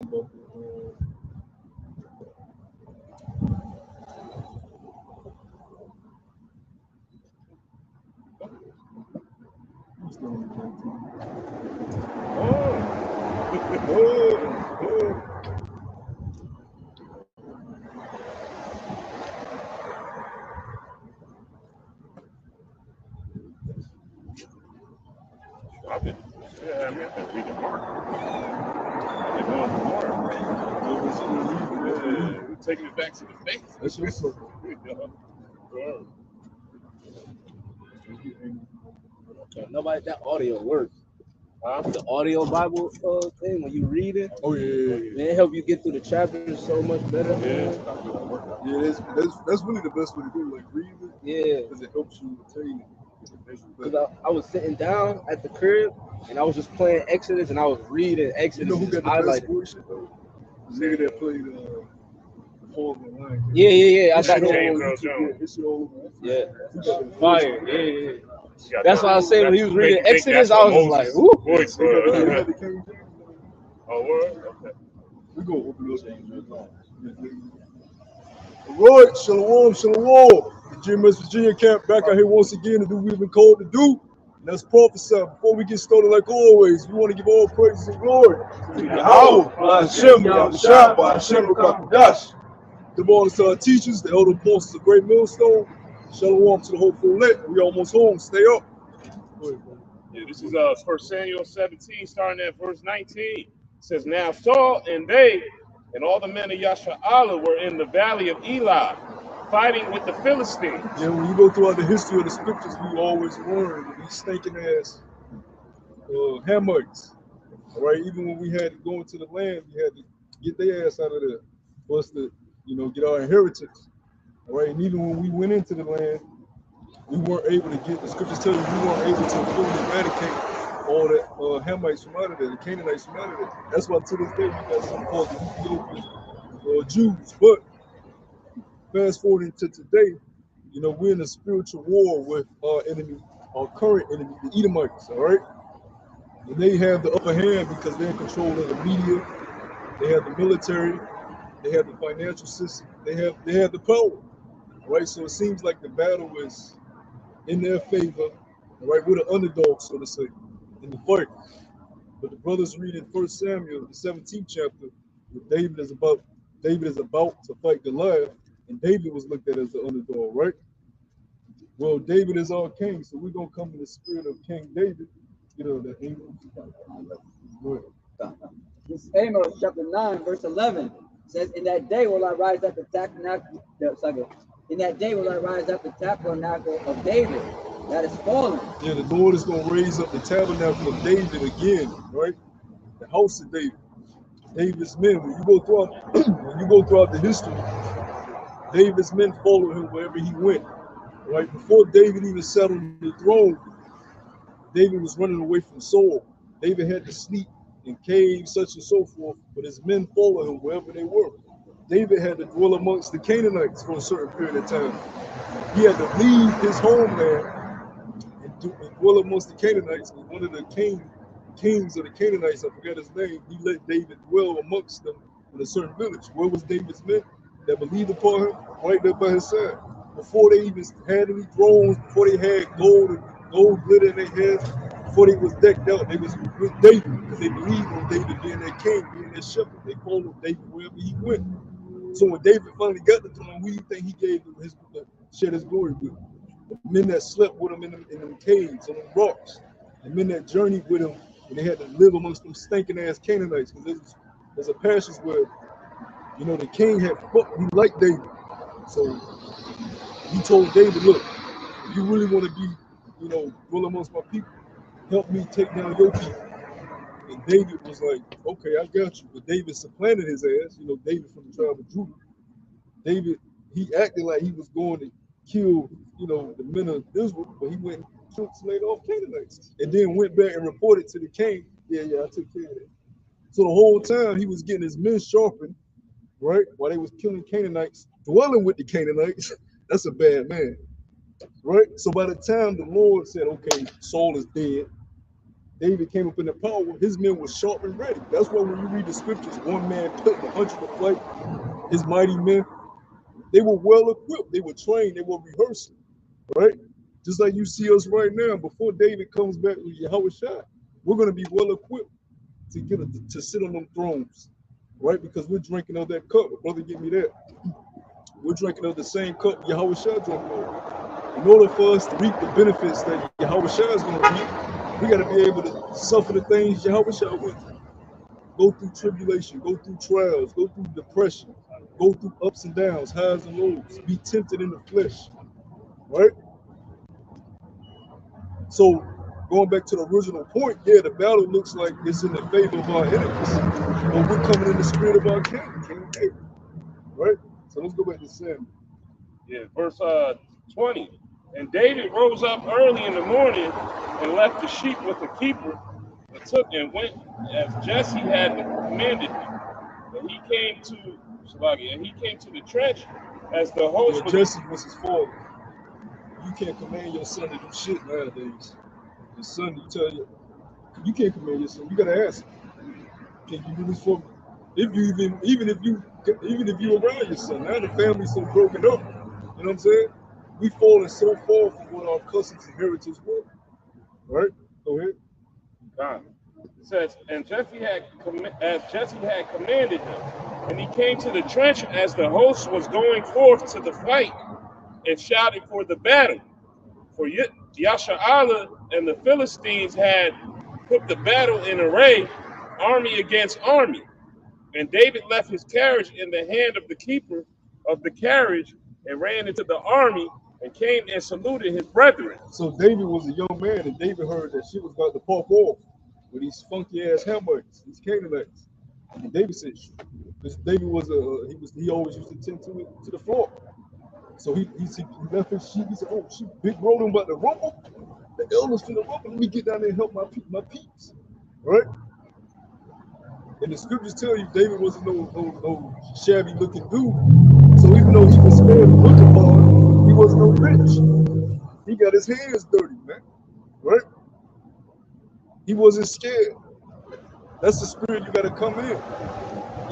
about I've been, yeah, I've been reading Mark. I've been going through Mark. Yeah, we're taking it back to the faith. that's your story. Nobody, that audio works. Huh? The audio Bible thing, when you read it, Oh yeah. man, it help you get through the chapters so much better. Yeah. Yeah, that's really the best way to do it. Like read it Yeah. because it helps you attain it. Because I was sitting down at the crib and I was just playing Exodus and I was reading You Exodus know who and got just the best highlighting. voice shit though? The nigga that played Paul the Lion. Yeah. I This got shit all James on Earl YouTube. Jones. Yeah, this shit all on yeah. He got the Fire. voice. Yeah. Yeah, That's why I was saying when he was reading make you think Exodus, that's I was what just like, Moses' whoo. voice They got was. the King James. Oh, word? Okay. We go open up. All right, shalom. The GMS Virginia camp back out here once again to do what we've been called to do. And that's prophesy. Before we get started, like always, we want to give all praises and glory to Yahweh, by Hashem, Yahushua, by Hashem, Dash. Give honor to our teachers, the elder apostles of Great Millstone. Shalom to the whole full lit. We almost home. Stay up. Go ahead, bro. Yeah, this is 1 Samuel 17, starting at verse 19. It says, Now Saul and they and all the men of Yasha'Allah were in the valley of Elah, fighting with the Philistines. Yeah, when you go throughout the history of the scriptures, we always learn that these stinking ass Hamites. All right, even when we had to go into the land, we had to get their ass out of there for us to, get our inheritance. All right, and even when we went into the land, we weren't able to get, the scriptures tell you we weren't able to fully eradicate all the Hamites from out of there, the Canaanites from out of there. That's why to this day we got something called the Ethiopian Jews. But fast forwarding to today, we're in a spiritual war with our enemy, our current enemy, the Edomites, all right? And they have the upper hand because they're in control of the media, they have the military, they have the financial system, they have the power, right? So it seems like the battle is in their favor, right? We're the underdogs, so to say, in the fight. But the brothers read in 1 Samuel, the 17th chapter, where David is about to fight Goliath, and David was looked at as the underdog, right? Well, David is our king, so we're gonna come in the spirit of King David. The angel. Go ahead. This Amos chapter 9, verse 11 says, In that day will I rise up the tabernacle. In that day will I rise up the tabernacle of David that is fallen. Yeah, the Lord is gonna raise up the tabernacle of David again, right? The house of David. David's men. When you go throughout the history, David's men followed him wherever he went. Right? Before David even sat on the throne, David was running away from Saul. David had to sleep in caves, such and so forth, but his men followed him wherever they were. David had to dwell amongst the Canaanites for a certain period of time. He had to leave his homeland and dwell amongst the Canaanites. And one of the kings of the Canaanites, I forgot his name, he let David dwell amongst them in a certain village. Where was David's men that believed upon him? Right there by his side. Before they even had any thrones, before they had gold glitter in their heads, before they was decked out, they was with David because they believed on David being their king, being their shepherd. They followed David wherever he went. So when David finally got the throne, who do you think he gave him shed his glory with? The men that slept with him in them caves, on them rocks. The men that journeyed with him, and they had to live amongst them stinking ass Canaanites. Because there's a passage where, the king he liked David. So he told David, look, if you really want to be, dwell amongst my people, help me take down your people. And David was like, okay, I got you. But David supplanted his ass, David from the tribe of Judah. David, he acted like he was going to kill, the men of Israel, but he went and killed some laid off Canaanites. And then went back and reported to the king, yeah, I took care of that. So the whole time he was getting his men sharpened, right? While they was killing Canaanites, dwelling with the Canaanites. That's a bad man, right? So by the time the Lord said, okay, Saul is dead, David came up in the power, his men were sharp and ready. That's why when you read the scriptures, one man put 100 to flight, his mighty men, they were well equipped, they were trained, they were rehearsing, right? Just like you see us right now, before David comes back with Yahweh Shai, we're going to be well equipped to sit on them thrones, right? Because we're drinking of that cup. Brother, give me that. We're drinking of the same cup Yahweh Shai drank of. In order for us to reap the benefits that Yahweh Shai is going to reap, we got to be able to suffer the things Yahweh Shai went through. Go through tribulation, go through trials, go through depression, go through ups and downs, highs and lows, be tempted in the flesh, right? So going back to the original point, yeah, the battle looks like it's in the favor of our enemies, but we're coming in the spirit of our King David, right? So let's go back to Samuel. Yeah, verse 20. And David rose up early in the morning and left the sheep with the keeper, and took and went as Jesse had commanded him. And he came to the trench as the host was. Jesse was his father. You can't command your son to do shit nowadays. Your son, you can't command your son. You gotta ask him. Can you do this for me? If you even if you around your son, now the family's so broken up. You know what I'm saying? We falling so far from what our customs and heritage were. Right? Go ahead. God. It says, and as Jesse had commanded him, and he came to the trench as the host was going forth to the fight, and shouted for the battle. For Yasha'Allah and the Philistines had put the battle in array, army against army. And David left his carriage in the hand of the keeper of the carriage and ran into the army and came and saluted his brethren. So David was a young man, and David heard that shit was about to pop off with these funky ass Hamites, these Canaanites. And David said, because David was he always used to tend to the flock. So he left his sheep. He said, "Oh, sheep, big bro, them about to rumble. The elders finna rumble. Let me get down there and help my peeps." Right? And the scriptures tell you David wasn't no shabby looking dude. So even though he was spared looking hard, he wasn't no rich. He got his hands dirty, man. Right? He wasn't scared. That's the spirit you gotta come in.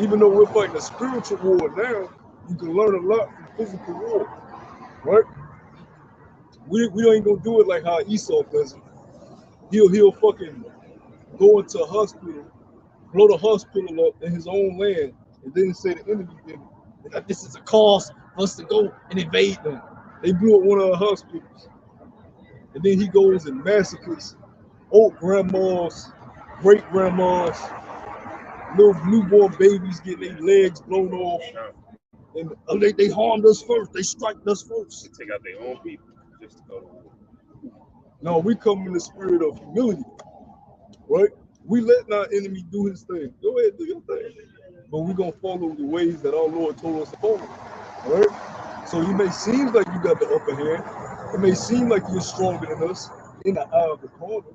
Even though we're fighting a spiritual war now, you can learn a lot from physical war. Right? We ain't gonna do it like how Esau does it. He'll fucking go into a hospital, blow the hospital up in his own land, and then say the enemy did it. Like, this is a cause for us to go and invade them. They blew up one of our hospitals. And then he goes and massacres old grandmas, great grandmas, little newborn babies getting their legs blown off. And they harmed us first. They striked us first. They take out their own people just to go to war. No, we come in the spirit of humility, right? We let our enemy do his thing. Go ahead, do your thing. But we're going to follow the ways that our Lord told us to follow, right? So it may seem like you got the upper hand. It may seem like you're stronger than us in the eye of the corner,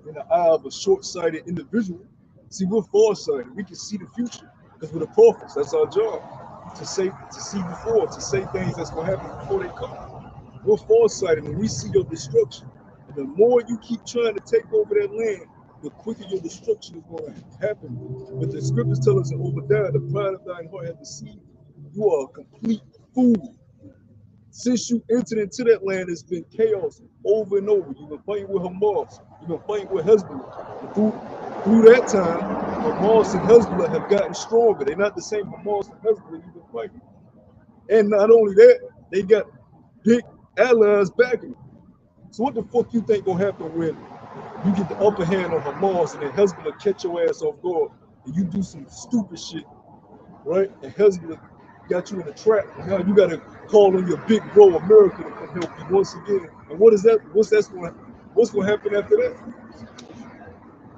in the eye of a short-sighted individual. See, we're far-sighted. We can see the future because we're the prophets. That's our job, to see before, to say things that's going to happen before they come. We're far-sighted and we see your destruction. And the more you keep trying to take over that land, the quicker your destruction is going to happen. But the scriptures tell us in Obadiah, the pride of thine heart hath deceived you. You are a complete fool. Since you entered into that land, it's been chaos over and over. You've been fighting with Hamas. You've been fighting with Hezbollah. And through that time, Hamas and Hezbollah have gotten stronger. They're not the same Hamas and Hezbollah you've been fighting. And not only that, they got big allies backing. So what the fuck you think gonna happen when you get the upper hand on Hamas and then Hezbollah catch your ass off guard and you do some stupid shit, right? And Hezbollah got you in a trap. And now you gotta call on your big bro America to come help you once again. And what's gonna happen after that?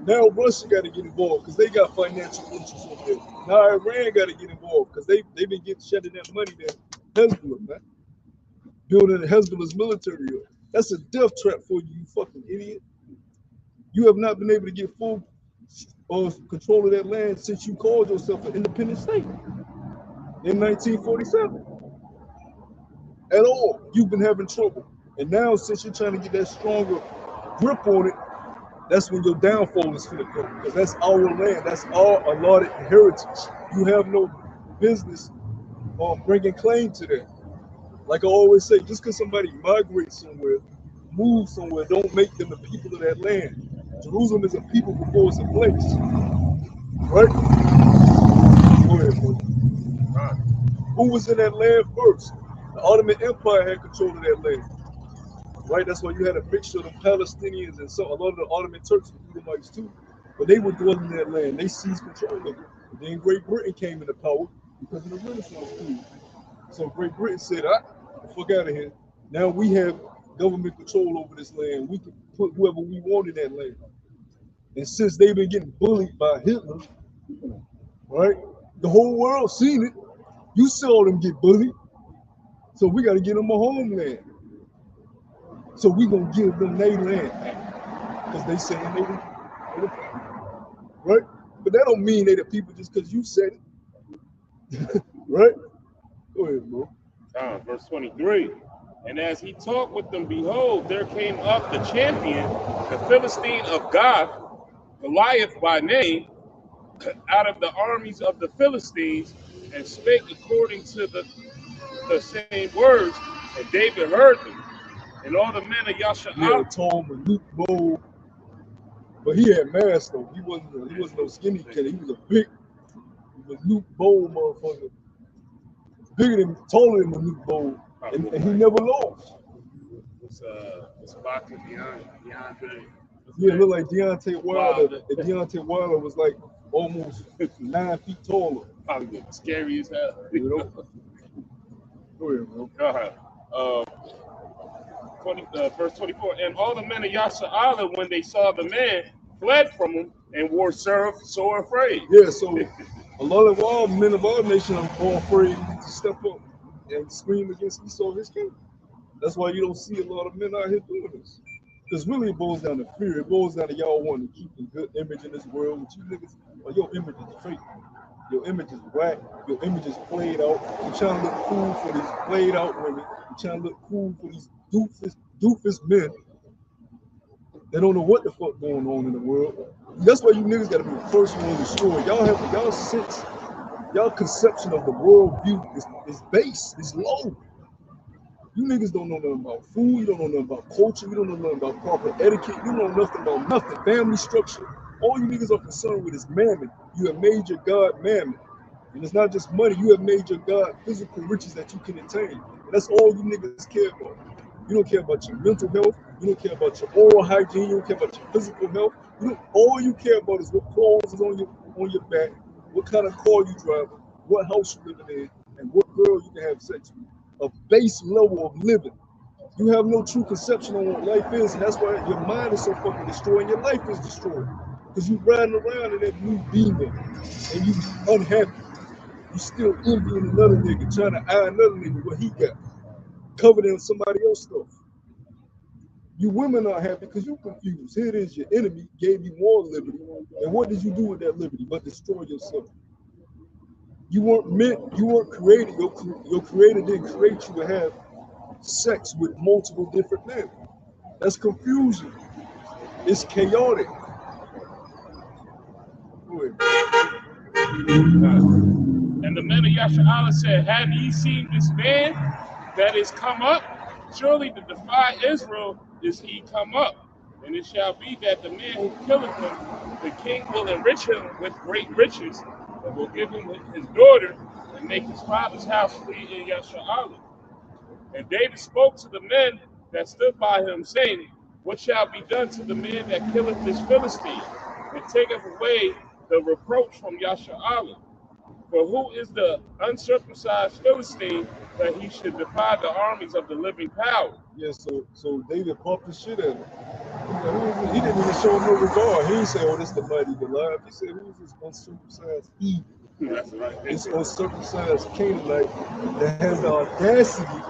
Now Russia got to get involved because they got financial interests over there. Now Iran got to get involved because they've been shedding that money that Hezbollah, man. Building Hezbollah's military up. That's a death trap for you, you fucking idiot. You have not been able to get full control of that land since you called yourself an independent state in 1947. At all, you've been having trouble. And now since you're trying to get that stronger grip on it, that's when your downfall is gonna come. Because that's our land. That's our allotted heritage. You have no business bringing claim to that. Like I always say, just because somebody migrates somewhere, moves somewhere, don't make them the people of that land. Jerusalem is a people before it's a place. Right? Go ahead, bro. Who was in that land first? The Ottoman Empire had control of that land. Right? That's why you had a mixture of the Palestinians and a lot of the Ottoman Turks were Edomites too. But they were dwelling in that land. They seized control of it. And then Great Britain came into power because of the Renaissance period. So Great Britain said, fuck out of here. Now we have government control over this land. We can put whoever we want in that land. And since they've been getting bullied by Hitler, right? The whole world seen it. You saw them get bullied. So we got to get them a homeland. So we gonna give them their land because they saying they the right? But that don't mean they the people just because you said it, right? Go ahead, bro. Verse 23. And as he talked with them, behold, there came up the champion, the Philistine of Gath, Goliath by name, out of the armies of the Philistines, and spake according to the same words, and David heard them. And all the men of Yasha. Yeah, tall, Luke Bowl, but he had mass though. He wasn't no skinny kid. He was a big, Luke Bowl motherfucker, taller than the Luke Bowl, and he never lost. It's boxing DeAndre. Yeah, it looked like Deontay Wilder. And Deontay Wilder was like almost 9 feet taller. Probably scary as hell. You know? Go ahead, bro. Verse 24. And all the men of Yasha, when they saw the man, fled from him and were sore afraid. Yeah, so a lot of our men of our nation are all afraid to step up and scream against Esau, his king. That's why you don't see a lot of men out here doing this. Because really it boils down to fear. It boils down to y'all wanting to keep a good image in this world. But you niggas, your image is fake. Your image is whack. Your image is played out. You're trying to look cool for these played out women. You're trying to look cool for these doofus men that don't know what the fuck going on in the world. That's why you niggas gotta be the first one to destroy. Y'all sense, y'all conception of the world view is base, is low. You niggas don't know nothing about food, you don't know nothing about culture, you don't know nothing about proper etiquette, you know nothing about nothing, family structure. All you niggas are concerned with is mammon. You have made your God mammon. And it's not just money, you have made your God physical riches that you can attain. And that's all you niggas care about. You don't care about your mental health, you don't care about your oral hygiene, you don't care about your physical health. All you care about is what clothes is on your back, what kind of car you drive, what house you living in, and what girl you can have sex with. A base level of living. You have no true conception on what life is, and that's why your mind is so fucking destroyed and your life is destroyed. Because you riding around in that new demon and you unhappy. You still envying another nigga, trying to eye another nigga what he got, covered in somebody else's stuff. You women are happy because you confused. Here it is, your enemy gave you more liberty. And what did you do with that liberty but destroy yourself? You weren't created, your creator didn't create you to have sex with multiple different men. That's confusion. It's chaotic. And the men of Yasha said, have ye seen this man that is come up? Surely to defy Israel is he come up. And it shall be that the man who killeth him, the king will enrich him with great riches, and will give him his daughter, and make his father's house free in Yasha. And David spoke to the men that stood by him, saying, what shall be done to the man that killeth this Philistine, and taketh away the reproach from Yasha? For who is the uncircumcised Philistine that he should defy the armies of the living power? Yeah, so David pumped the shit at him. He didn't even show him no regard. He didn't say, oh, this is the mighty Goliath. He said, who is this uncircumcised Eve? That's right. This uncircumcised Canaanite that has the audacity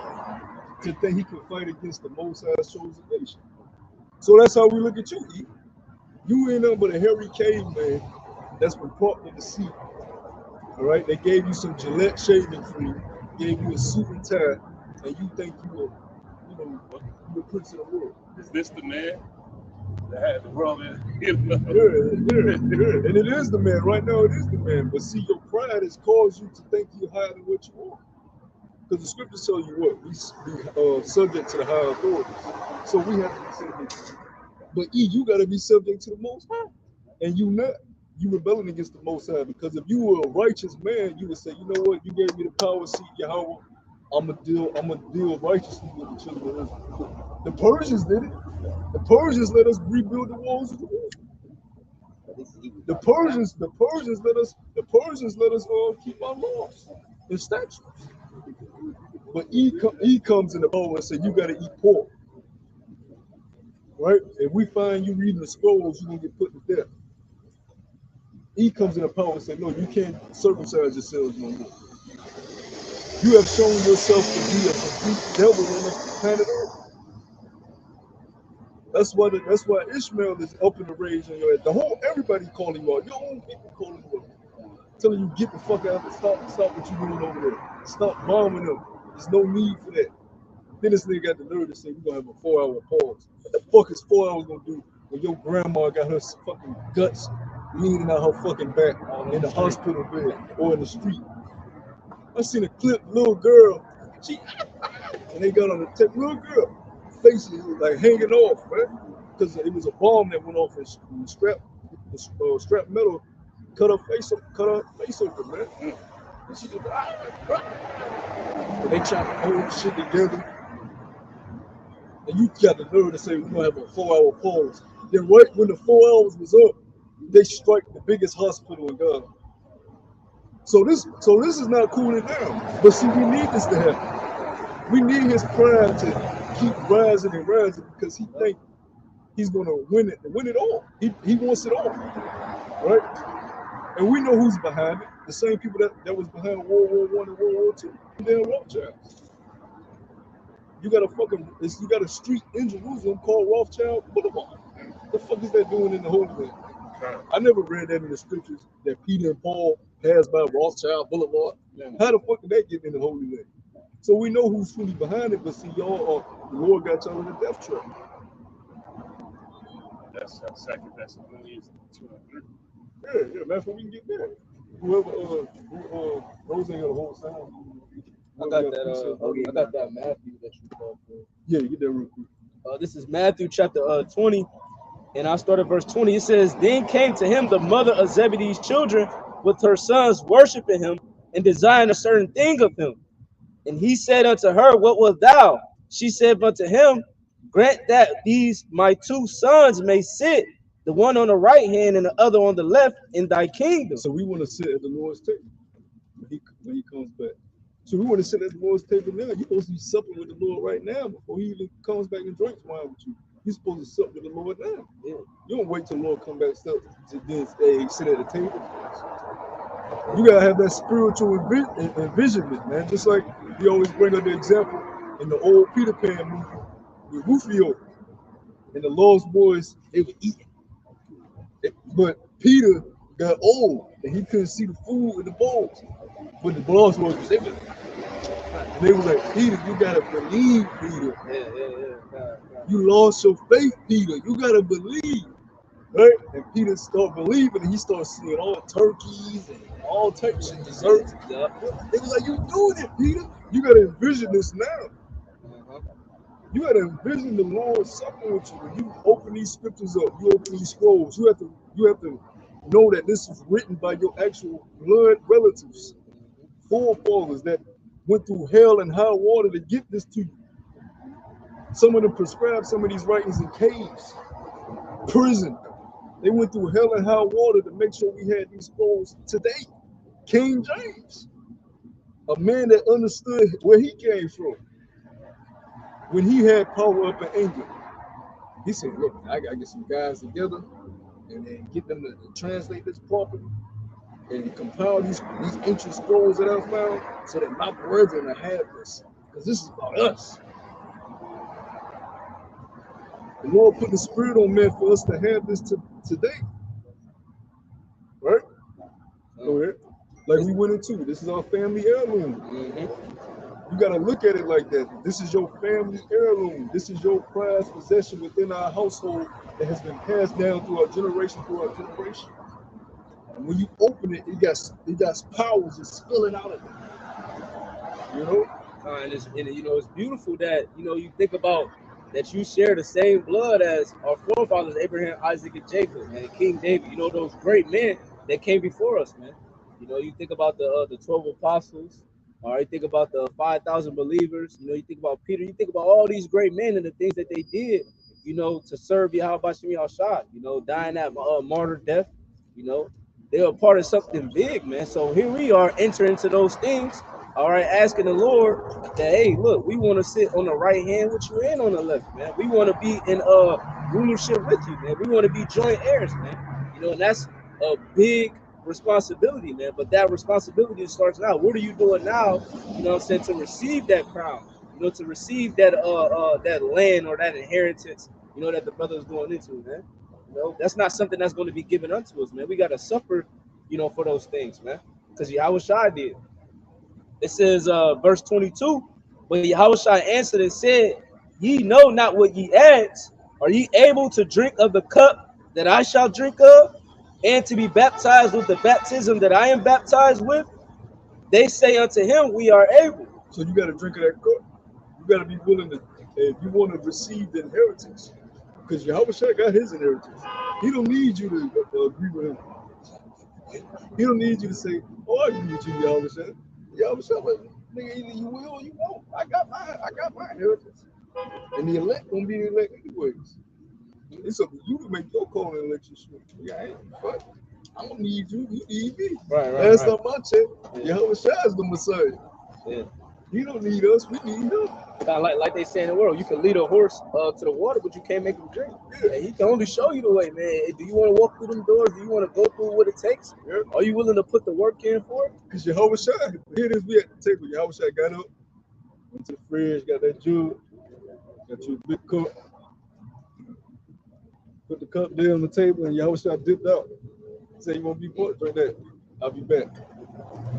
to think he can fight against the Most High's chosen nation. So that's how we look at you, Eve. You ain't nothing but a hairy caveman that's been propped in the seat. All right, they gave you some Gillette shaving cream, gave you a suit and tie, and you think you the prince of the world. Is this the man? had the brother, you know. Yeah. And it is the man. Right now, it is the man. But see, your pride has caused you to think you're higher than what you are. Because the scriptures tell you what? We subject to the higher authorities. So we have to be subject. But you got to be subject to the Most High. And you not. You rebelling against the Most High. Because if you were a righteous man, you would say, you know what? You gave me the power, seat Yahweh. I'm gonna deal righteously with the children of Israel. The Persians did it. The Persians let us rebuild the walls of Jerusalem. The Persians let us keep our laws and statutes. But he comes in the power and say you gotta eat pork. Right? If we find you reading the scrolls, you're gonna get put to death. He comes in the power and say, no, you can't circumcise yourselves no more. You have shown yourself to be a complete devil on the planet Earth. That's why Ishmael is up in the rage on your head. Everybody calling you out. Your own people calling you out. Telling you get the fuck out and stop what you're doing over there. Stop bombing them. There's no need for that. Then this nigga got the nerve to say we're gonna have a 4-hour pause. What the fuck is 4 hours gonna do when your grandma got her fucking guts leaning out her fucking back in the hospital bed or in the street? I seen a clip, little girl, and they got on the tip, little girl, face is like hanging off, man, because it was a bomb that went off and strap metal cut her face open, man. And she just, and they trying to hold shit together. And you got the nerve to say we're gonna have a 4-hour pause. Then right when the 4 hours was up, they strike the biggest hospital in Ghana. So this is not cooling down. But see, we need this to happen. We need his pride to keep rising and rising because he think he's gonna win it all. He wants it all, right? And we know who's behind it. The same people that was behind World War I and World War II. Damn Rothschild. You got a street in Jerusalem called Rothschild Boulevard. The fuck is that doing in the Holy Land? I never read that in the scriptures that Peter and Paul passed by Rothschild Boulevard. How the fuck did that get in the Holy Land? So we know who's truly behind it, but see, the Lord got y'all in the death trap. That's Second Thessalonians 2:3. Yeah, that's what we can get there. Whoever Rose ain't got a whole sound. I got that Matthew that you called for. Yeah, get that real quick. This is Matthew chapter 20, and I started verse 20. It says, "Then came to him the mother of Zebedee's children with her sons, worshiping him and desiring a certain thing of him. And he said unto her, What wilt thou? She said unto him, Grant that these my 2 sons may sit, the one on the right hand and the other on the left, in thy kingdom." So we want to sit at the Lord's table when he comes back. So we want to sit at the Lord's table now. You're supposed to be supping with the Lord right now before he even comes back and drinks wine with you. You're supposed to sup with the Lord now. Yeah. You don't wait till the Lord come back to then sit at the table. You gotta have that spiritual envisionment, man. Just like we always bring up the example in the old Peter Pan movie with Rufio and the Lost Boys, they were eating. But Peter got old and he couldn't see the food in the bowls. But the Lost Boys, they were like, Peter, you gotta believe, Peter. Yeah. You lost your faith, Peter. You gotta believe. Right? And Peter started believing and he started seeing all turkeys and all types of desserts. Yeah. They was like, you doing it, Peter. You gotta envision this now. You gotta envision the Lord supping with you. When you open these scriptures up, you open these scrolls, you have to know that this was written by your actual blood relatives, forefathers that went through hell and high water to get this to you. Some of them prescribed some of these writings in caves, prison. They went through hell and high water to make sure we had these scrolls today. King James, a man that understood where he came from. When he had power up in England, he said, look, I gotta get some guys together and then get them to translate this properly and compile these ancient scrolls that I found so that my brethren will have this. Because this is about us. The Lord put the spirit on man for us to have this today. Right? Go ahead. Like we went into, this is our family heirloom. You got to look at it like that. This is your family heirloom. This is your prized possession within our household that has been passed down through our generation. And when you open it, it got powers just spilling out of it. You know? And it's beautiful that, you think about that you share the same blood as our forefathers, Abraham, Isaac, and Jacob, man, King David, those great men that came before us, man. You think about the 12 apostles, all right, think about the 5,000 believers, you think about Peter, you think about all these great men and the things that they did, to serve Yahweh Shem Shah, dying that martyr death, they were part of something big, man. So here we are entering into those things, all right, asking the Lord that, hey, look, we want to sit on the right hand with you and on the left, man. We want to be in rulership with you, man. We want to be joint heirs, man. And that's a big responsibility, man. But that responsibility starts now. What are you doing now, to receive that crown, to receive that that land or that inheritance, that the brother is going into, man. That's not something that's going to be given unto us, man. We got to suffer, for those things, man. Because Yahweh did. It says, verse 22, but Yahweh answered and said, ye know not what ye ask. Are ye able to drink of the cup that I shall drink of, and to be baptized with the baptism that I am baptized with? They say unto him, we are able. So you got to drink of that cup. You got to be willing to, if you want to receive the inheritance, because Yahweh got his inheritance. He don't need you to agree with him. He don't need you to say, oh, I agree with you, Yahweh. Yahweh, nigga, either you will or you won't. I got my inheritance. And the elect gonna be the elect anyways. It's up to you to make your call and let you switch. Yeah, I ain't fuck. I don't need you. You need me. Right. Last time I checked, Yahweh Shai is the Messiah. Yeah. He don't need us. We need him. Kind of like they say in the world, you can lead a horse to the water, but you can't make him drink. Yeah. He can only show you the way, man. Do you want to walk through them doors? Do you want to go through what it takes? Yeah. Are you willing to put the work in for it? Because Yahweh Shai, here it is, we at the table. Yahweh Shai got up, went to the fridge, got that jug, got you a big cup, put the cup there on the table, and Yahweh Shai dipped out. Say, you want to be part? Drink that. I'll be back.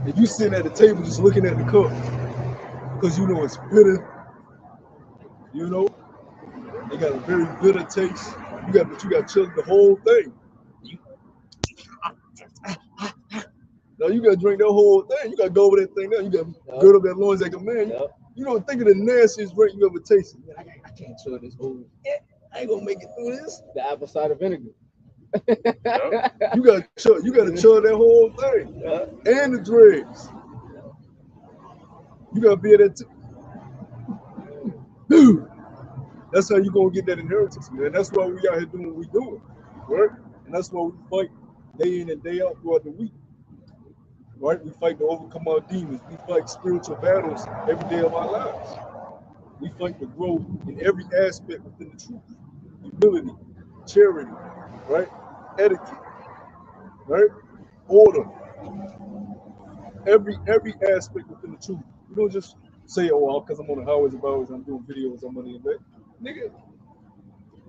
If you sitting at the table just looking at the cup, because you know it's bitter, it got a very bitter taste. You got to chug the whole thing. Now you got to drink that whole thing. You got to go over that thing now. You got to gird up that loins like a man. You don't think of the nastiest drink you ever tasted. Man, I can't chug this whole. I ain't gonna make it through this. The apple cider vinegar. You got to chug that whole thing, and the dregs. You got to be at that. Dude, that's how you gonna get that inheritance, man. That's why we out here doing what we doing, right? And that's why we fight day in and day out throughout the week, right? We fight to overcome our demons. We fight spiritual battles every day of our lives. We fight to grow in every aspect within the truth, humility, charity, right? Etiquette, right? Order. Every aspect within the truth. You don't just say, oh, because I'm on the highways and byways, I'm doing videos, I'm money and that. Nigga,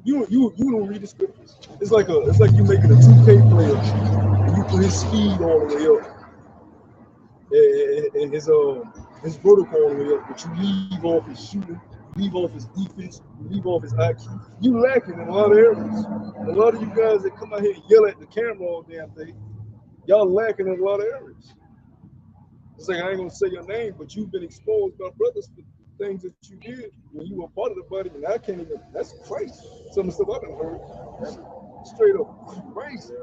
you don't read the scriptures. It's like you making a 2K player and you put his speed all the way up and his vertical all the way up, but you leave off his shooting, you leave off his defense, you leave off his IQ. You lacking in a lot of areas. And a lot of you guys that come out here and yell at the camera all damn day, y'all lacking in a lot of areas. It's like I ain't gonna say your name, but you've been exposed by brothers for things that you did when you were part of the body, and I can't even. That's crazy. Some of the stuff I've been heard, straight up crazy.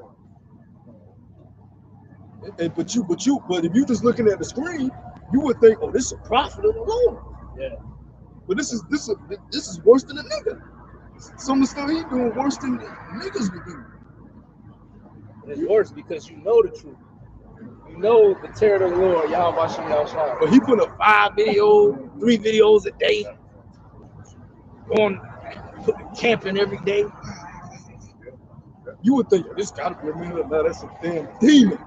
But if you just looking at the screen, you would think, oh, this is a prophet of the Lord. Yeah. But this is worse than a nigga. Some of the stuff he doing worse than niggas would do. It's worse because you know the truth. You know the terror of the Lord, Yahweh Shem Shah. But he put up 5 videos, 3 videos a day, going camping every day. You would think this gotta be a man. Now that's a damn demon.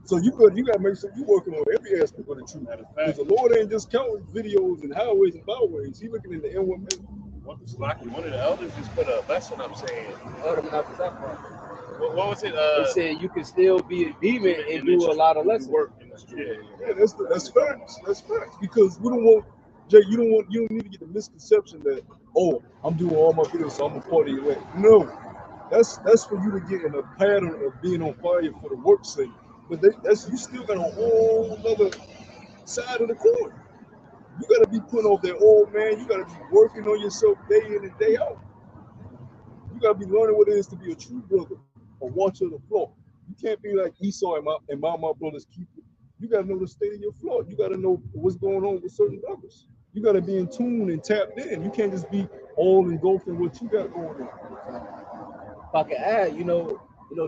So you gotta make sure you working on every aspect of the truth. Because the Lord ain't just counting videos and highways and byways. He looking in the inward man. One of the elders just put a lesson up saying, What was it? It said you can still be a demon and do a lot of lessons. Work in the street. Yeah, that's facts. That's facts. Because we don't want, Jay, you don't need to get the misconception that, oh, I'm doing all my videos, so I'm a part of your life. No, that's for you to get in a pattern of being on fire for the work's sake. But that's you still got a whole other side of the coin. You got to be putting off that old man. You got to be working on yourself day in and day out. You got to be learning what it is to be a true brother, a watcher of the flock. You can't be like Esau and my brother's keeper. You got to know the state of your flock. You got to know what's going on with certain brothers. You got to be in tune and tapped in. You can't just be all engulfing what you got going on. If I can add,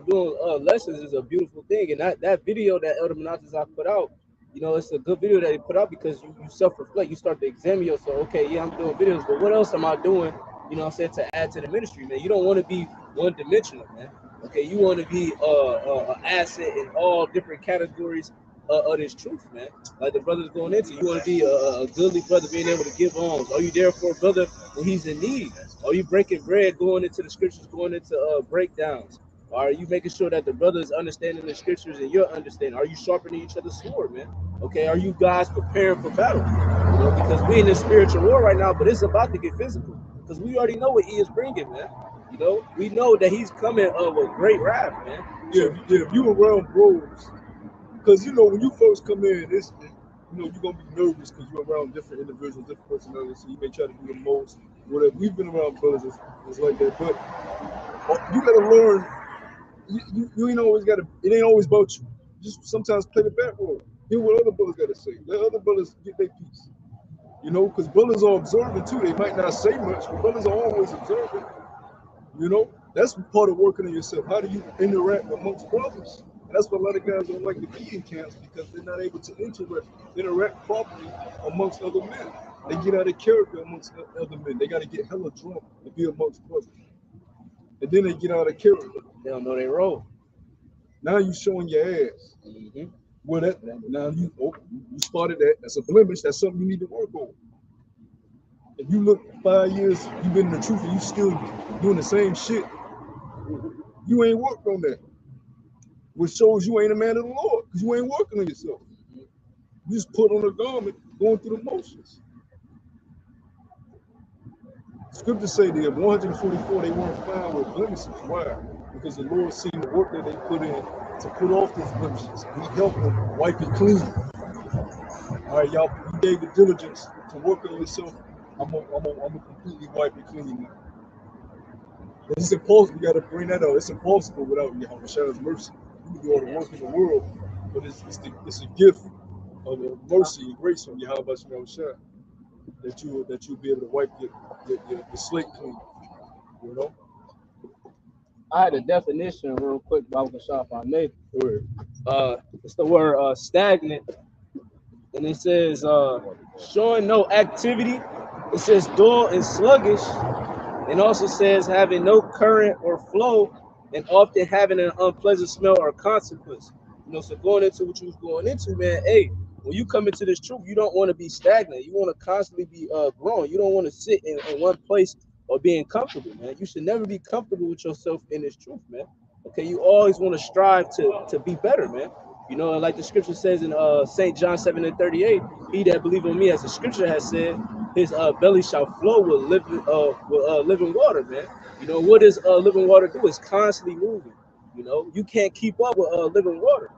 doing lessons is a beautiful thing, and that video that Elder Menatezak put out, it's a good video that he put out because you self-reflect, you start to examine yourself. Okay, yeah, I'm doing videos, but what else am I doing? To add to the ministry, man. You don't want to be one-dimensional, man. Okay, you want to be an asset in all different categories of this truth, man. Like the brother's going into, you want to be a goodly brother, being able to give alms. Are you there for a brother when he's in need? Are you breaking bread, going into the scriptures, going into breakdowns? Are you making sure that the brother is understanding the scriptures and you're understanding? Are you sharpening each other's sword, man? Okay, are you guys preparing for battle? Because we're in this spiritual war right now, but it's about to get physical. Because we already know what he is bringing, man. We know that he's coming with great wrath, man. Yeah, if you around bros, because when you first come in, you're gonna be nervous because you're around different individuals, different personalities, so you may try to do the most. Whatever. We've been around brothers, it's like that, but you gotta learn. You ain't always gotta. It ain't always about you. Just sometimes play the back role. Hear what other brothers gotta say. Let other brothers get their piece. Because brothers are observant too. They might not say much, but brothers are always observant. That's part of working on yourself. How do you interact amongst brothers? And that's what a lot of guys don't like to be in camps because they're not able to interact properly amongst other men. They get out of character amongst other men. They got to get hella drunk to be amongst brothers. And then they get out of character. They don't know their role. Now you showing your ass. Mm-hmm. Well, now you spotted that. That's a blemish. That's something you need to work on. If you look 5 years, you've been in the truth and you still doing the same shit, you ain't worked on that. Which shows you ain't a man of the Lord, because you ain't working on yourself. You just put on a garment, going through the motions. Scriptures say that 144, they weren't found with blemishes. Why? Because the Lord seen the work that they put in to put off those blemishes. He helped them wipe it clean. All right, y'all, you gave the diligence to work on yourself. I'm gonna completely wipe it clean now. It's impossible. You got to bring that out. It's impossible without Yahweh's mercy. You can do all the work in the world, but it's a gift of mercy and grace from Yahweh that you'll be able to wipe the slate clean. I had a definition real quick, but I was gonna show if I made it. It's the word stagnant, and it says showing no activity. It says dull and sluggish, and also says having no current or flow, and often having an unpleasant smell or consequence. So going into what you was going into, man. Hey, when you come into this truth, you don't want to be stagnant. You want to constantly be growing. You don't want to sit in one place or being comfortable, man. You should never be comfortable with yourself in this truth, man. Okay, you always want to strive to be better, man. And like the scripture says in St. John 7:38, he that believe on me, as the scripture has said, his belly shall flow with living water, man. What does living water do? It's constantly moving. You can't keep up with living water.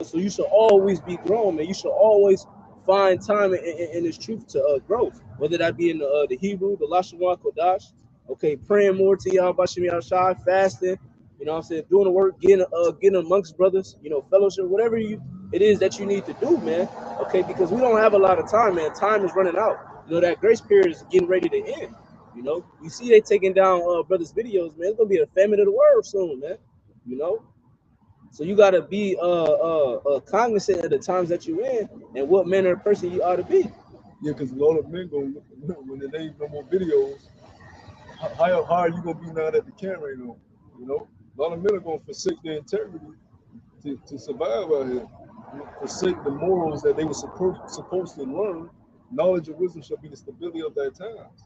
So you should always be growing, man. You should always find time in this truth to grow, whether that be in the Hebrew, the Lashon Kodash, okay, praying more to Yahweh Bashim Yahshai, fasting, what I'm saying, doing the work, getting amongst brothers, fellowship, whatever it is that you need to do, man. Okay, because we don't have a lot of time, man. Time is running out. That grace period is getting ready to end. We see they taking down brothers' videos, man. It's gonna be a famine of the world soon, man. So you gotta be cognizant of the times that you're in and what manner of person you ought to be. Yeah, because a lot of men go when there ain't no more videos. How are you gonna be now that the camera ain't on? A lot of men are gonna forsake their integrity to survive out here. Forsake the morals that they were supposed to learn. Knowledge and wisdom shall be the stability of their times.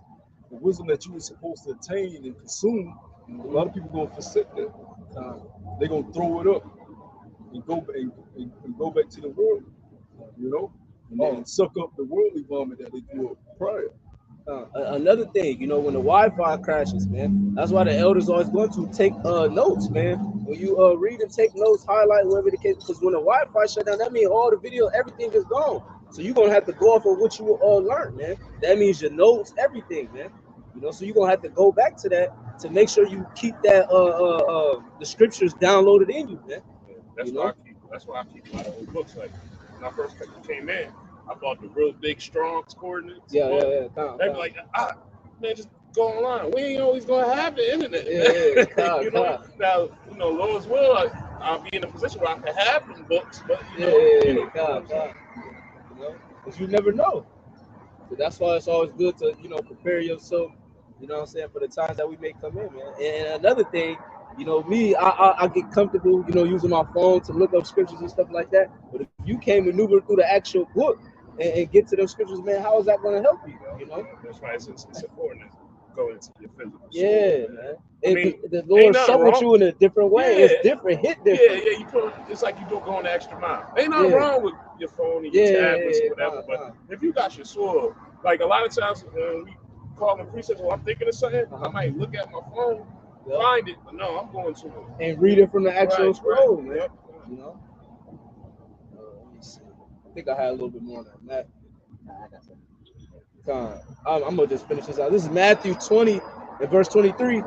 The wisdom that you were supposed to attain and consume A lot of people gonna forsake that. They're gonna throw it up and go back to the world, you know, and then suck up the worldly vomit that they threw up prior. Another thing, you know, when the Wi-Fi crashes, man, that's why the elders always going to take notes, man. When you read and take notes, highlight whatever the case, because when the Wi-Fi shut down, that means all the video, everything is gone. So you're gonna have to go off of what you learned, man. That means your notes, everything, man. You know, so you're gonna have to go back to that to make sure you keep that the scriptures downloaded in you, man. That's why I keep a lot of old books. Like when I first came in, I bought the real big Strong's coordinates. Yeah. They be like, man, just go online. We ain't always gonna have the internet. You know, now, you know, low as well, I'll be in a position where I can have them books, but you know, because you never know. So that's why it's always good to, you know, prepare yourself, you know what I'm saying, for the times that we may come in, man. And another thing, you know, me, I get comfortable, you know, using my phone to look up scriptures and stuff like that. But if you can't maneuver through the actual book and get to those scriptures, man, how is that going to help you? You know, that's why it's important to go into your physical. Yeah, man. I mean, the Lord show with you in a different way. Yeah. It's different, hit different. Yeah. You put it's like you don't go on the extra mile. Ain't nothing wrong with your phone and your tablets or whatever. But if you got your sword, like a lot of times when we call them precepts, well, I'm thinking of something, I might look at my phone, find it, but no, I'm going to it and read it from the actual scroll, man. Yep. You know. Let me see. I think I had a little bit more on that. I'm gonna just finish this out. This is Matthew 20 and verse 23,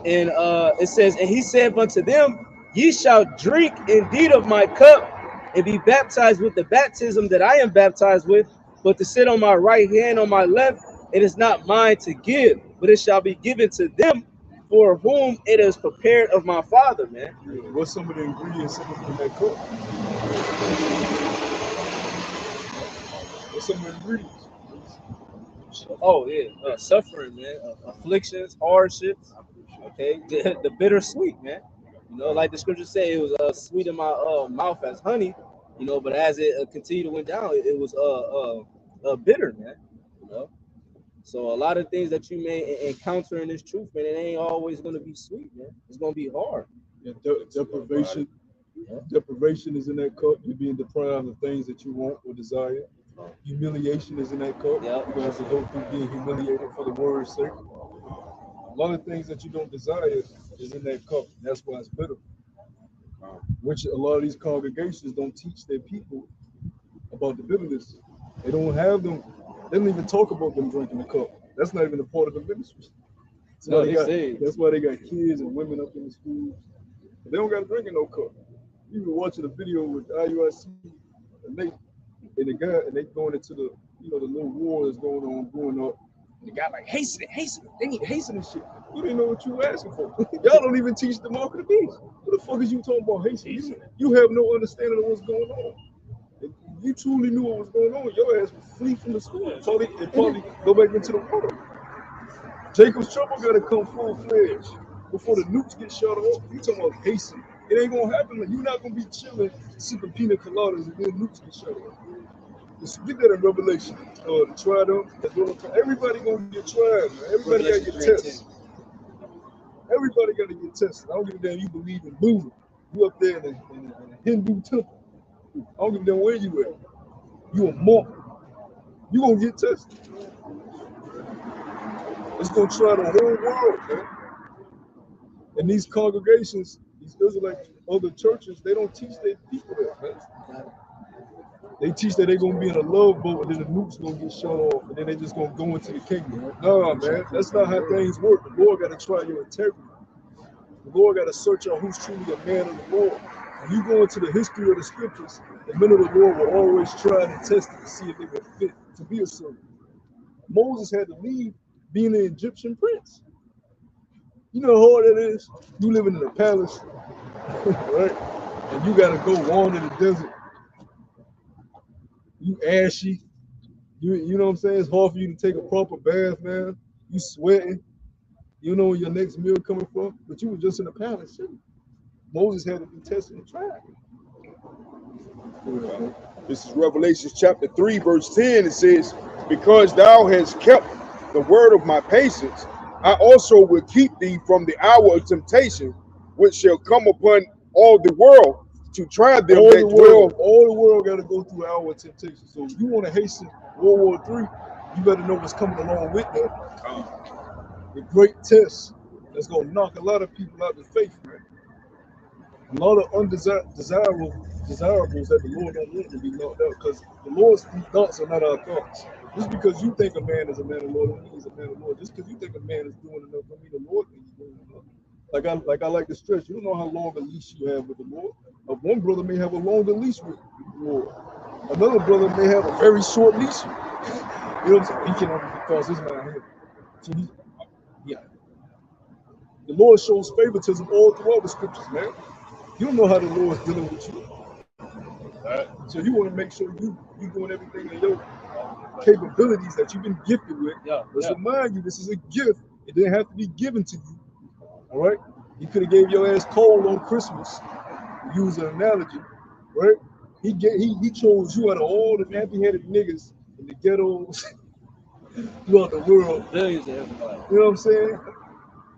and it says, "And he said unto them, Ye shall drink indeed of my cup, and be baptized with the baptism that I am baptized with. But to sit on my right hand, on my left, it is not mine to give, but it shall be given to them for whom it is prepared of my Father." Man, what's some of the ingredients in that cup? What's some of the ingredients? Oh yeah, suffering, man, afflictions, hardships. Okay, the bittersweet, man. You know, like the scripture say, it was sweet in my mouth as honey. You know, but as it continued to went down, it was bitter, man. You know, so a lot of things that you may encounter in this truth, man, it ain't always going to be sweet, man. It's going to be hard. Yeah, deprivation is in that cup. You're being deprived of things that you want or desire. Humiliation is in that cup. You're going to have to go through being humiliated for the word's sake. A lot of things that you don't desire is in that cup. That's why it's bitter. Which a lot of these congregations don't teach their people about the bitterness. They don't have them. They don't even talk about them drinking the cup. That's not even a part of the ministry. So that's why they got kids and women up in the schools. They don't got to drink in no cup. You were watching a video with IUIC and they going into the, you know, the little war that's going up. And the guy like, hasten it. They need to hasten this shit. You didn't know what you were asking for. Y'all don't even teach the mark of the beast. What the fuck is you talking about hasten? You have no understanding of what's going on. If you truly knew what was going on, your ass would flee from the school and probably go back into the water. Jacob's trouble got to come full-fledged before the nukes get shut off. You talking about hasten. It ain't going to happen. You're not going to be chilling, sipping pina coladas and then nukes get shut off. Just get that in Revelation. To try them. Everybody going to get tried, man. Everybody got to get tested. Everybody got to get tested. I don't give a damn you believe in Buddha. You up there in a Hindu temple. I don't give a damn where you at. You a monk. You gonna get tested. It's gonna try the whole world, man. And these congregations, these Israelite other churches, they don't teach their people that, man. They teach that they're gonna be in a love boat and then the nuke's gonna get shut off and then they just gonna go into the kingdom. No, man, that's not how things work. The Lord gotta try your integrity. The Lord gotta search out who's truly a man of the Lord. When you go into the history of the scriptures, the men of the Lord were always trying and testing to see if they were fit to be a servant. Moses had to leave being an Egyptian prince. You know how hard that is? You living in a palace, right? And you gotta go wander the desert. You ashy. You know what I'm saying? It's hard for you to take a proper bath, man. You sweating. You know where your next meal coming from, but you were just in the palace too. Moses had to be tested and tried. This is Revelation chapter 3, verse 10. It says, because thou hast kept the word of my patience, I also will keep thee from the hour of temptation, which shall come upon all the world to try them All that the dwell. world got to go through our temptation. So if you want to hasten World War III, you better know what's coming along with that. The great test that's gonna knock a lot of people out of faith, man. A lot of desirables that the Lord don't want to be knocked out, because the Lord's thoughts are not our thoughts. Just because you think a man is a man of the Lord, don't mean he's a man of the Lord. Just because you think a man is doing enough, don't mean the Lord thinks he's doing enough. Like I like to stress, you don't know how long a leash you have with the Lord. One brother may have a longer leash with the Lord. Another brother may have a very short leash. You know what I'm saying? He can only cross his mind here. So yeah. The Lord shows favoritism all throughout the scriptures, man. You don't know how the Lord's dealing with you. So you want to make sure you doing everything in your capabilities that you've been gifted with. Let's remind you, this is a gift. It didn't have to be given to you. All right? You could have gave your ass coal on Christmas. Use an analogy, right? He chose you out of all the nappy-headed niggas in the ghettos throughout the world. You know what I'm saying?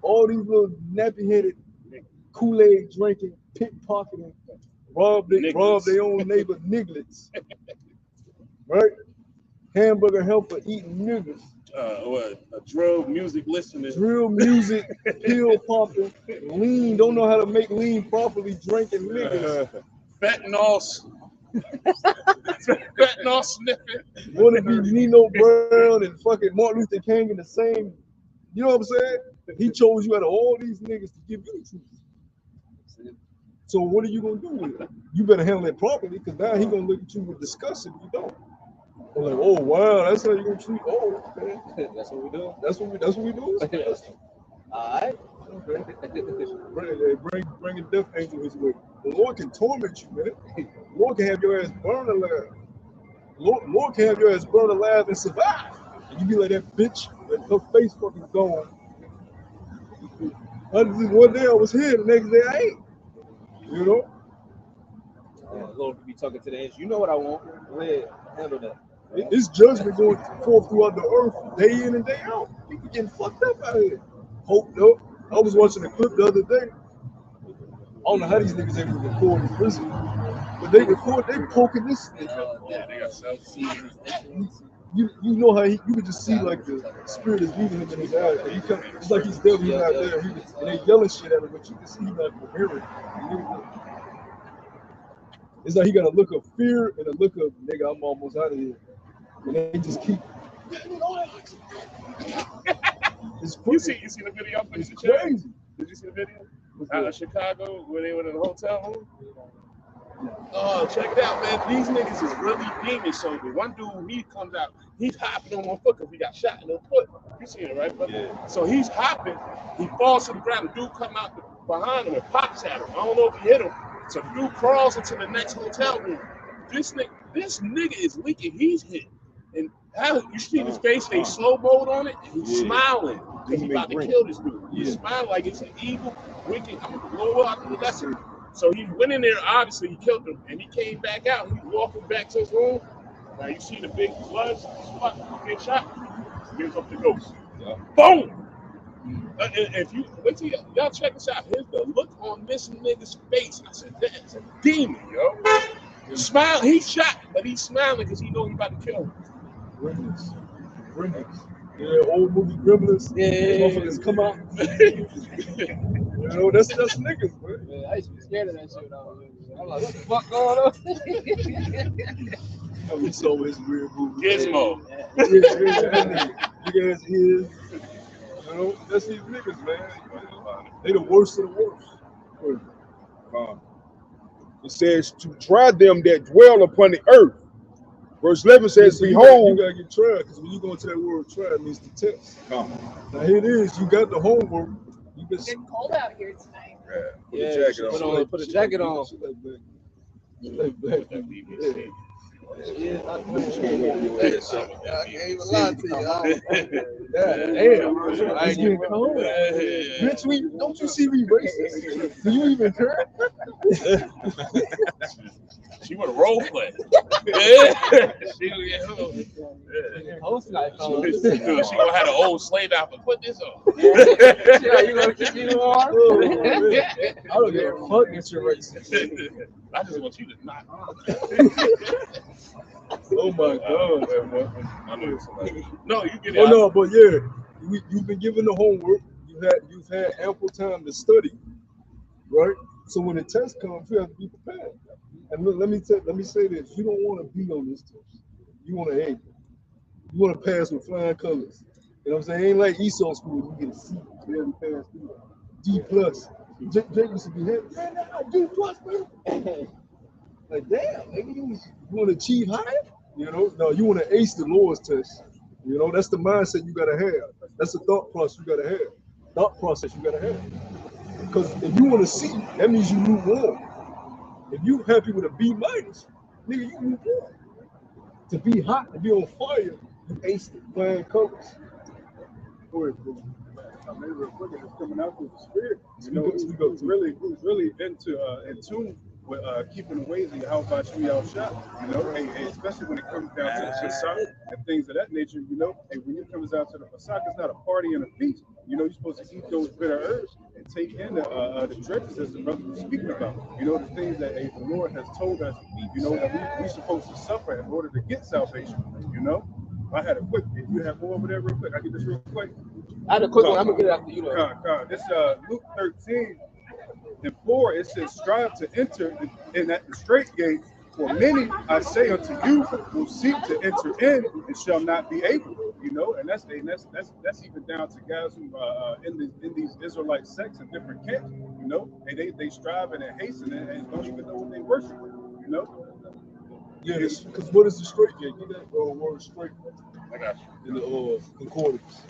All these little nappy-headed, Kool-Aid drinking, pickpocketing, rob their own neighbor nigglets, right? Hamburger helper eating niggas. What? A drill music listening. Drill music, pill pumping, lean, don't know how to make lean properly, drinking niggas. Fentanyl sniffing. Want to be Nino Brown and fucking Martin Luther King in the same, you know what I'm saying? He chose you out of all these niggas to give you the truth. So what are you gonna do with it? You better handle it properly, because now he gonna look at you with disgust if you don't. They're like, oh wow, that's how you gonna treat. Oh, okay. That's what we do. That's what we do. All right. Okay. Bring a death angel his way. The Lord can torment you, man. The Lord can have your ass burn alive. Lord can have your ass burn alive and survive. And you be like that bitch, and her face fucking gone. One day I was here, the next day I ain't. You know? Lord could be talking to the angel. You know what I want. Go ahead, handle that. It's judgment going forth throughout the earth, day in and day out. People getting fucked up out here. Hope no. I was watching a clip the other day. I don't know how these niggas able to record in prison, but they poking this. Yeah, they got self-seizures. You know how you could just see like the spirit is leaving him in his eyes. It's like he's there, he's not there. And they yelling shit at him, but you can see he's not coherent. It's like he got a look of fear and a look of, nigga, I'm almost out of here. And they just keep. It's crazy. You see the video? It's crazy. Did you see the video? Out of Chicago, where they were in the hotel room? Oh, check it out, man. These niggas is really demon. So the one dude, he comes out, he's hopping on one foot because he got shot in the foot. You seen it, right? Yeah. So he's hopping, he falls to the ground. The dude come out behind him and pops at him. I don't know if he hit him. So the dude crawls into the next hotel room. This nigga is leaking. He's hit. And how you see his face, they slow mode on it, and he's smiling because he's about to kill this dude. He's smiling like it's an evil, wicked, I'm gonna blow out the lesson. So he went in there, obviously he killed him, and he came back out. He's walking back to his room. Now you see the big blood spot, big shot. Here's up the ghost. Yeah. Boom! If you wait till y'all check this out, here's the look on this nigga's face. I said, that's a demon, yo. Smile, he's shot, but he's smiling because he know he's about to kill him. Gremlins. Yeah, old movie Gremlins. Yeah. Motherfuckers come out. You know, that's niggas, man. Man, I used to be scared of that shit. I'm like, what the fuck going on? Oh, we saw his weird movie. Gizmo. Yeah. Big ass ears. You know, that's these niggas, man. They the worst of the worst. It says to try them that dwell upon the earth. Verse 11 says, so behold. You gotta get tried, because when you go into that word try, it means to test. Now here it is, you got the homework. It's getting cold out here tonight. Put a jacket on. Like black. Yeah. ain't even lie to you. Damn, it's getting cold. Bitch, don't you see we racist? Do you even care? She would role play. Yeah. She gonna have an old slave outfit. Put this on. Yeah, you gonna keep me warm? I don't give a fuck if you're racist. I just want you to not. Oh my God. I know somebody. No, you get it. Oh no, but yeah, you've been given the homework. You've had ample time to study, right? So when the test comes, you have to be prepared. And look, let me say this: you don't want to be on this test. You want to A. You want to pass with flying colors. You know what I'm saying? It ain't like Esau school. You get a C. You have to pass through. D plus. Jake used to be here. Yeah, D plus, man. Like damn, nigga, you want to achieve higher? You know, no, you want to ace the Lord's test. You know, that's the mindset you gotta have. That's the thought process you gotta have. Because if you want to see, that means you lukewarm. If you happy with a B minus, nigga, you lukewarm. To be hot, to be on fire, you ace the flying colors. Go ahead, bro. I mean, real quick, it's coming out through the spirit. You know, who's really in tune with keeping the ways of how about you y'all shop, you know, and especially when it comes down to the Pesach and things of that nature, you know, and when it comes down to the Pesach, it's not a party and a feast. You know, you're supposed to eat those bitter herbs and take in the treasures as the brother was speaking about. You know, the things that the Lord has told us, you know, that we're supposed to suffer in order to get salvation, you know. I had a quick, if you have more over there real quick, I get this real quick. I had a quick one. I'm gonna get it after you know. This Luke 13:4, it says, "Strive to enter in at the straight gate, for many, I say unto you, will seek to enter in and shall not be able." You know, and that's even down to guys who in these Israelite sects and different camps. You know, and they strive and hasten and don't even know what they worship. You know. Yeah, because what is the straight gate? Get that word straight. I got you. In the concordance.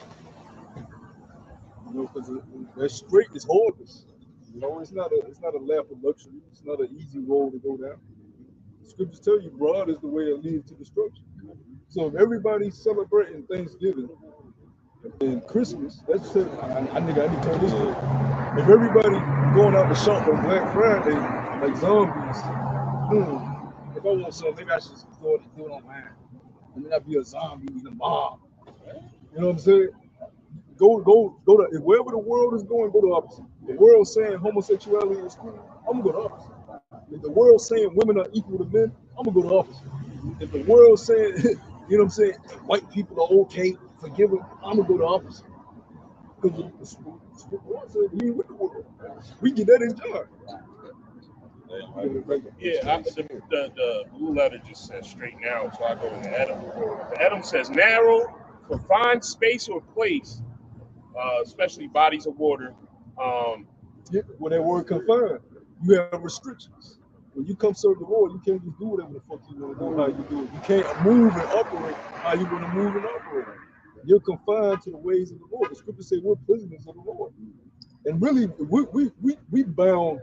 You know, because that straight is hardness. You know, it's not a lap of luxury. It's not an easy road to go down. The scriptures tell you broad is the way that leads to destruction. So if everybody's celebrating Thanksgiving and Christmas, that's it. I need to turn this way. If everybody going out to shop on Black Friday like zombies, if I want something, maybe I should just do it online. I mean, I'd be a zombie in the mob. You know what I'm saying? Go to wherever the world is going, go to opposite. The world saying homosexuality is cool, I'm gonna go to opposite. If the world saying women are equal to men, I'm gonna go to opposite. If the world saying, you know what I'm saying, white people are okay, forgive them, I'm gonna go to opposite. Because the world said we with the world. We get that in charge. Yeah, the blue letter just says straight now, so I go to Adam. Adam says narrow, confined space or place, especially bodies of water. Yeah, when that word confined, you have restrictions. When you come serve the Lord, you can't just do whatever the fuck you want to do, how you do it. You can't move and operate how you want to move and operate. You're confined to the ways of the Lord. The scriptures say we're prisoners of the Lord. And really, we bound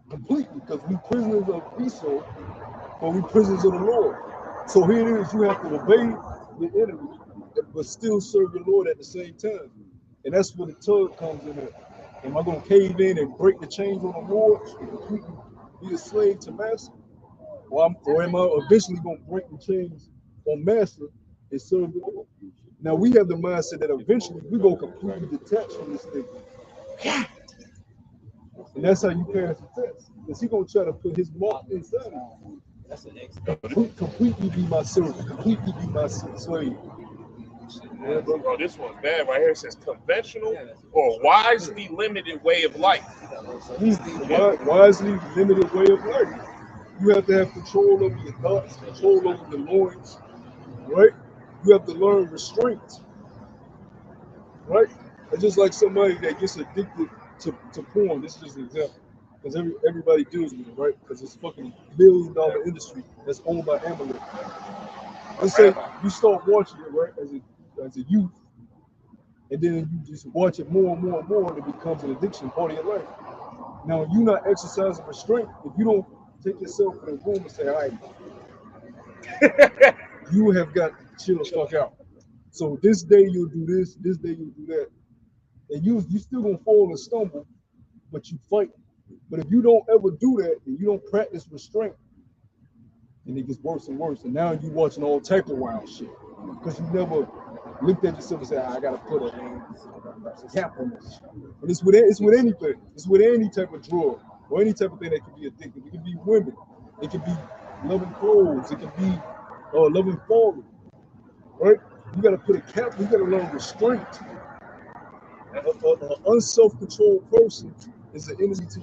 completely because we prisoners of Esau, but we prisoners of the Lord. So here it is, you have to obey the enemy, but still serve the Lord at the same time. And that's where the tug comes in there. Am I going to cave in and break the chains on the Lord and completely be a slave to master? Or am I eventually going to break the chains on master and serve the Lord? Now we have the mindset that eventually we're going to completely detach from this thing. And that's how you pass the test. Because he's going to try to put his mark inside of you. That's an excellent. Completely be my servant. Completely be my slave. Yeah, bro, this one's bad right here. It says conventional or wisely limited way of life. Wisely limited way of life. You have to have control over your thoughts, control over the loins, right? You have to learn restraint, right? It's just like somebody that gets addicted to porn. This is just an example. Because everybody deals with it, right? Because it's fucking $1 billion industry that's owned by Amalek. Let's say you start watching it, right, as a youth, and then you just watch it more and more and more, and it becomes an addiction, part of your life. Now, if you're not exercising restraint, if you don't take yourself in a room and say, all right, you have got to chill the fuck out. So this day you'll do this day you'll do that. And you still gonna fall and stumble, but you fight. But if you don't ever do that and you don't practice restraint, and it gets worse and worse. And now you watching all tackle wild shit. Because you never looked at yourself and said, I gotta put a cap on this. But it's with anything. It's with any type of drug or any type of thing that can be addictive. It can be women. It can be loving clothes. It can be loving falling. Right? You gotta put a cap, you gotta learn restraint. An unself-controlled person is an enemy to